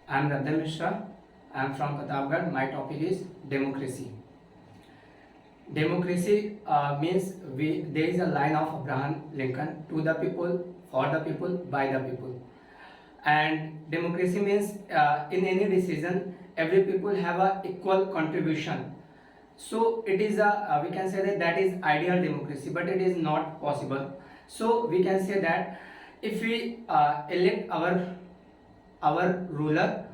I am Radha Mishra. I am from Pratapgarh. My topic is democracy. Democracy means there is a line of Abraham Lincoln: to the people, for the people, by the people. And democracy means in any decision, every people have a equal contribution. So it is a we can say that is ideal democracy, but it is not possible. So we can say that if we elect our ruler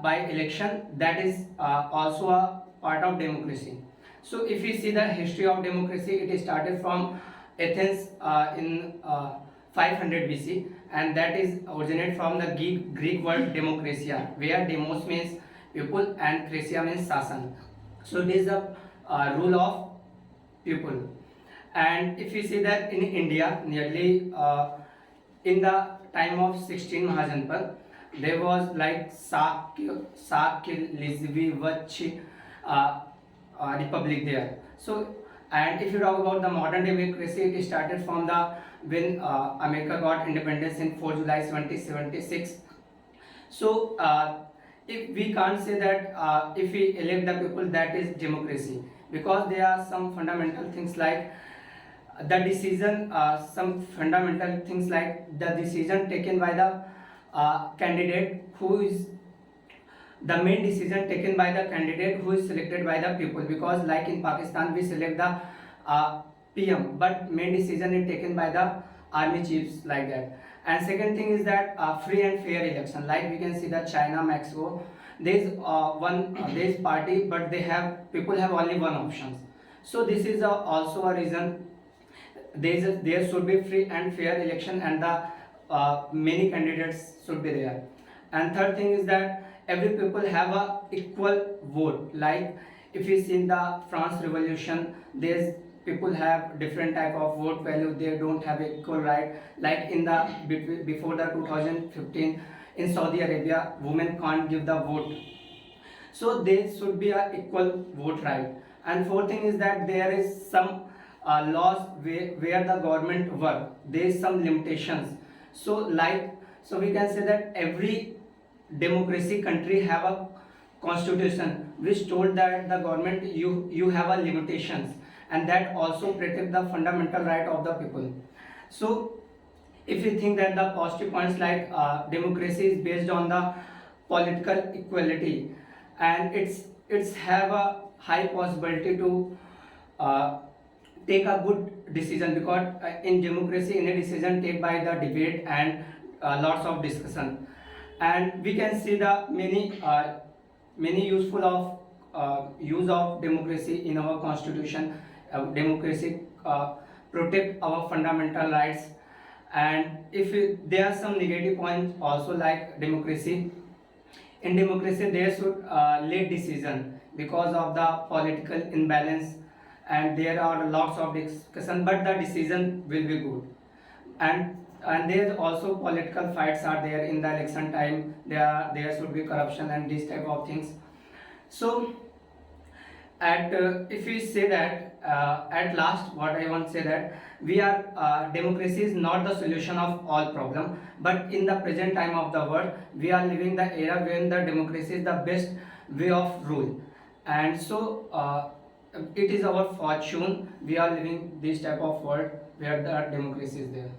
by election, that is also a part of democracy. So if we see the history of democracy, it started from Athens in 500 BC, and that is originated from the Greek word democratia, where demos means people and krasia means sasan. So it is the rule of people. And if we see that in India, nearly in the time of 16 Mahajanpad, there was like Sakya Lizvivach republic there. So, and if you talk about the modern democracy, it started from the when America got independence in 4 July 1776. So if we can't say that if we elect the people, that is democracy, because there are some fundamental things like the decision, some fundamental things like the decision taken by the candidate who is the main decision taken by the candidate who is selected by the people, because like in Pakistan we select the PM, but main decision is taken by the army chiefs, like that. And second thing is that free and fair election, like we can see the China, Mexico, there is there is party, but they have people have only one options. So this is also a reason there should be free and fair election, and the many candidates should be there. And third thing is that every people have a equal vote, like if you see in the France revolution, there's people have different type of vote value, they don't have equal right, like in the before the 2015 in Saudi Arabia, women can't give the vote. So there should be a equal vote right. And fourth thing is that there is some laws where the government work, there is some limitations. So like, so we can say that every democracy country have a constitution which told that the government you have a limitations, and that also protect the fundamental right of the people. So if you think that the positive points like democracy is based on the political equality, and it's have a high possibility to uh, take a good decision, because in democracy any decision taken by the debate and lots of discussion. And we can see the many useful of use of democracy in our constitution. Democracy protect our fundamental rights. And there are some negative points also, like democracy, in democracy there should late decision because of the political imbalance, and there are lots of discussion, but the decision will be good. And there also political fights are there in the election time, there should be corruption and these type of things. So at if we say that at last, what I want to say that we are democracy is not the solution of all problem, but in the present time of the world we are living the era when the democracy is the best way of rule. And so it is our fortune we are living this type of world where the democracy is there.